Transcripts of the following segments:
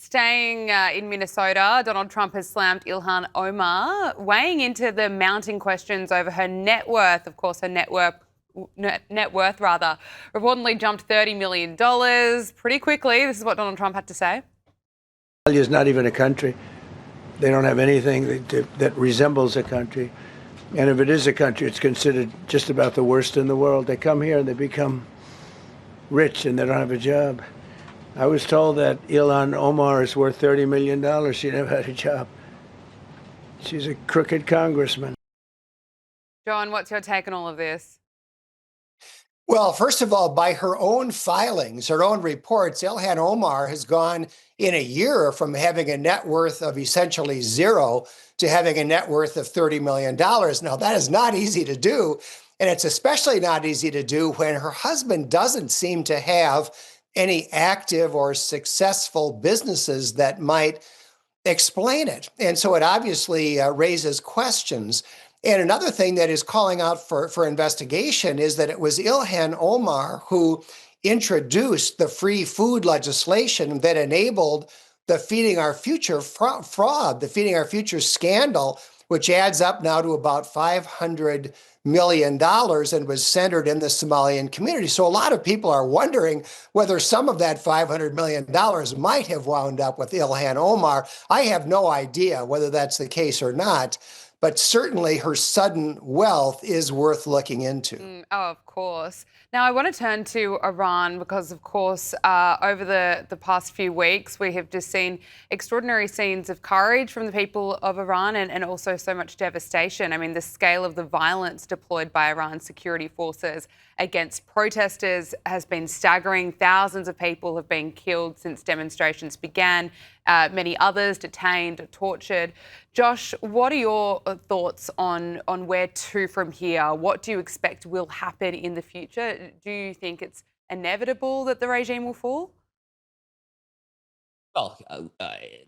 Staying in Minnesota, Donald Trump has slammed Ilhan Omar, weighing into the mounting questions over her net worth. Of course, her net worth reportedly jumped $30 million pretty quickly. This is what Donald Trump had to say. Australia is not even a country. They don't have anything that resembles a country. And if it is a country, it's considered just about the worst in the world. They come here and they become rich and they don't have a job. I was told that Ilhan Omar is worth $30 million. She never had a job. She's a crooked congressman. John, what's your take on all of this? Well, first of all, by her own filings, her own reports, Ilhan Omar has gone in a year from having a net worth of essentially zero to having a net worth of $30 million. Now, that is not easy to do. And it's especially not easy to do when her husband doesn't seem to have any active or successful businesses that might explain it. And so it obviously raises questions. And another thing that is calling out for investigation is that it was Ilhan Omar who introduced the free food legislation that enabled the Feeding Our Future fraud, the Feeding Our Future scandal, which adds up now to about $500 million and was centered in the Somalian community. So a lot of people are wondering whether some of that $500 million might have wound up with Ilhan Omar. I have no idea whether that's the case or not, but certainly her sudden wealth is worth looking into. Oh, of course. Now, I want to turn to Iran because, of course, over the past few weeks, we have just seen extraordinary scenes of courage from the people of Iran and also so much devastation. I mean, the scale of the violence deployed by Iran's security forces against protesters has been staggering. Thousands of people have been killed since demonstrations began. Many others detained, tortured. Josh, what are your thoughts on where to from here? What do you expect will happen in the future? Do you think it's inevitable that the regime will fall? Well,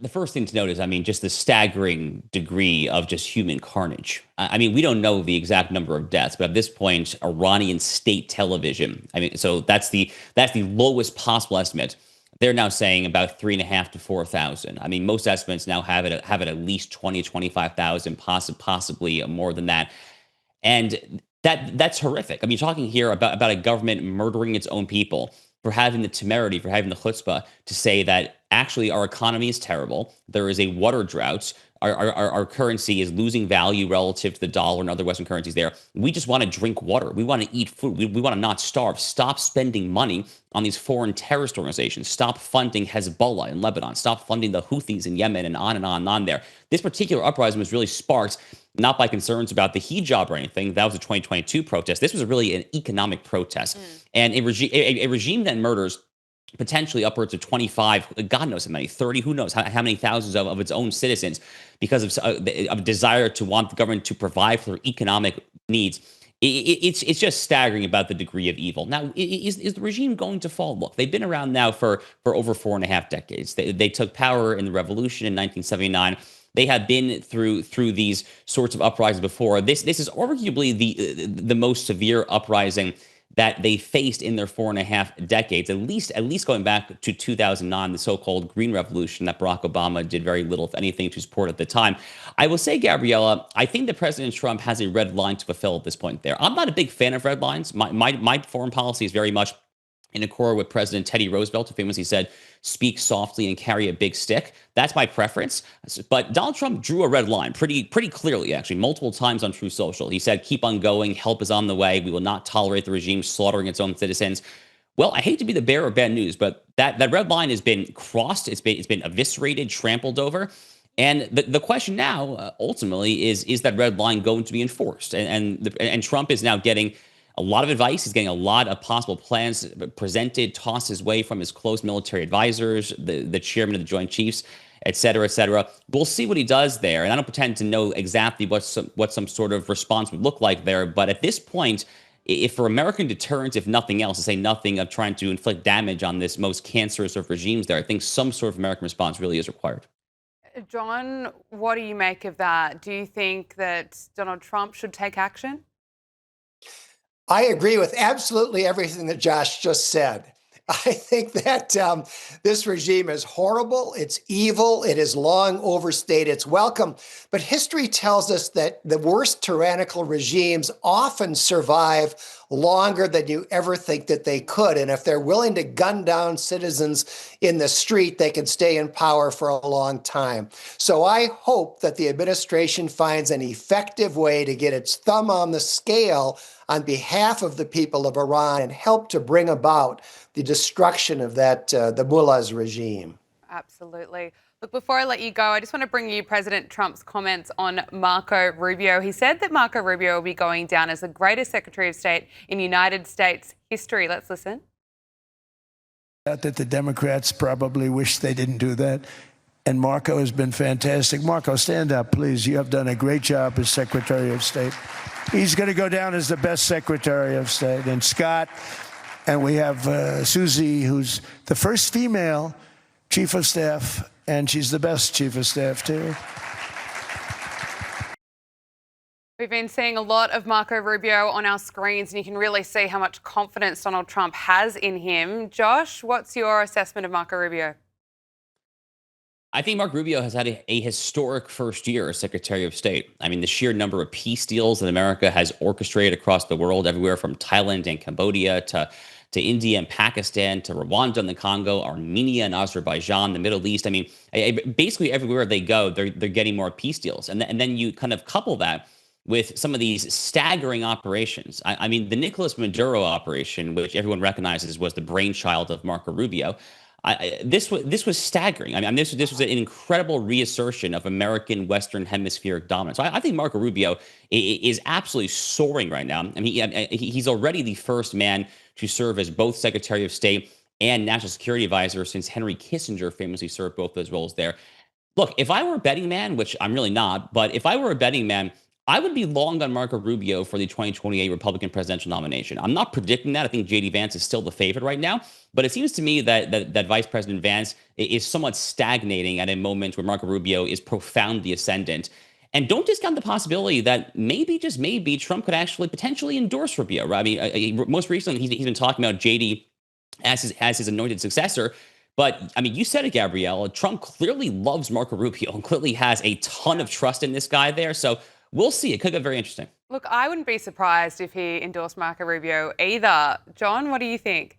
the first thing to note is, just the staggering degree of just human carnage. We don't know the exact number of deaths, but at this point, Iranian state television, so that's the lowest possible estimate. They're now saying about 3.5 to 4,000. Most estimates now have it at least 20, 25,000, possibly more than that. And that's horrific. You're talking here about a government murdering its own people for having the temerity, for having the chutzpah to say that actually our economy is terrible. There is a water drought. Our currency is losing value relative to the dollar and other Western currencies there. We just want to drink water. We want to eat food. We want to not starve. Stop spending money on these foreign terrorist organizations. Stop funding Hezbollah in Lebanon. Stop funding the Houthis in Yemen and on and on and on there. This particular uprising was really sparked not by concerns about the hijab or anything. That was a 2022 protest. This was really an economic protest. And a regime that murders potentially upwards of 25, God knows how many, 30, who knows how many thousands of its own citizens because of a desire to want the government to provide for their economic needs. It's just staggering about the degree of evil. Now, is the regime going to fall? Look, they've been around now for over 4.5 decades. They took power in the revolution in 1979. They have been through these sorts of uprisings before. This is arguably the most severe uprising that they faced in their 4.5 decades, at least going back to 2009, the so-called Green Revolution that Barack Obama did very little, if anything, to support at the time. I will say, Gabriella, I think that President Trump has a red line to fulfill at this point there. I'm not a big fan of red lines. My foreign policy is very much in accord with President Teddy Roosevelt, who famously said, speak softly and carry a big stick. That's my preference. But Donald Trump drew a red line pretty clearly, actually, multiple times on Truth Social. He said, keep on going. Help is on the way. We will not tolerate the regime slaughtering its own citizens. Well, I hate to be the bearer of bad news, but that red line has been crossed. It's been eviscerated, trampled over. And the question now, ultimately, is that red line going to be enforced? And Trump is now getting a lot of advice. He's getting a lot of possible plans presented, tossed his way from his close military advisors, the chairman of the Joint Chiefs, et cetera, et cetera. We'll see what he does there. And I don't pretend to know exactly what some sort of response would look like there. But at this point, if for American deterrence, if nothing else, to say nothing of trying to inflict damage on this most cancerous of regimes there, I think some sort of American response really is required. John, what do you make of that? Do you think that Donald Trump should take action? I agree with absolutely everything that Josh just said. I think that this regime is horrible. It's evil. It has long overstayed its welcome. But history tells us that the worst tyrannical regimes often survive longer than you ever think that they could. And if they're willing to gun down citizens in the street, they can stay in power for a long time. So I hope that the administration finds an effective way to get its thumb on the scale on behalf of the people of Iran and help to bring about the destruction of the mullah's regime. Absolutely. Look, before I let you go, I just want to bring you President Trump's comments on Marco Rubio. He said that Marco Rubio will be going down as the greatest Secretary of State in United States history. Let's listen. That the Democrats probably wish they didn't do that. And Marco has been fantastic. Marco, stand up, please. You have done a great job as Secretary of State. He's going to go down as the best Secretary of State. And Scott, and we have Susie, who's the first female Chief of Staff, and she's the best Chief of Staff, too. We've been seeing a lot of Marco Rubio on our screens, and you can really see how much confidence Donald Trump has in him. Josh, what's your assessment of Marco Rubio? I think Marco Rubio has had a historic first year as Secretary of State. I mean, the sheer number of peace deals that America has orchestrated across the world, everywhere from Thailand and Cambodia to India and Pakistan, to Rwanda and the Congo, Armenia and Azerbaijan, the Middle East. I mean, basically everywhere they go, they're getting more peace deals. And then you kind of couple that with some of these staggering operations. I mean, the Nicolas Maduro operation, which everyone recognizes was the brainchild of Marco Rubio, this was staggering. I mean, this was an incredible reassertion of American Western Hemispheric dominance. So I think Marco Rubio is absolutely soaring right now. I mean, he's already the first man to serve as both Secretary of State and National Security Advisor since Henry Kissinger famously served both those roles there. Look, if I were a betting man, which I'm really not, but if I were a betting man, I would be long on Marco Rubio for the 2028 Republican presidential nomination. I'm not predicting that. I think J.D. Vance is still the favorite right now. But it seems to me that Vice President Vance is somewhat stagnating at a moment where Marco Rubio is profoundly ascendant. And don't discount the possibility that maybe, just maybe, Trump could actually potentially endorse Rubio. I mean, most recently, he's been talking about J.D. as his anointed successor. But, I mean, you said it, Gabriella. Trump clearly loves Marco Rubio and clearly has a ton of trust in this guy there. So we'll see. It could get very interesting. Look, I wouldn't be surprised if he endorsed Marco Rubio either. John, what do you think?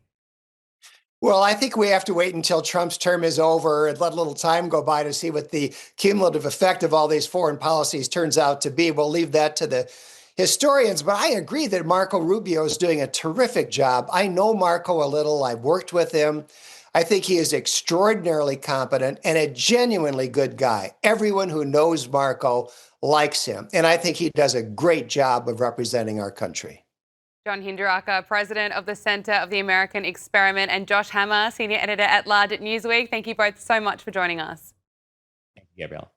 Well, I think we have to wait until Trump's term is over and let a little time go by to see what the cumulative effect of all these foreign policies turns out to be. We'll leave that to the historians, but I agree that Marco Rubio is doing a terrific job. I know Marco a little. I've worked with him. I think he is extraordinarily competent and a genuinely good guy. Everyone who knows Marco likes him, and I think he does a great job of representing our country. John Hinderaker, President of the Center of the American Experiment, and Josh Hammer, Senior Editor at Large at Newsweek. Thank you both so much for joining us. Thank you, Gabrielle.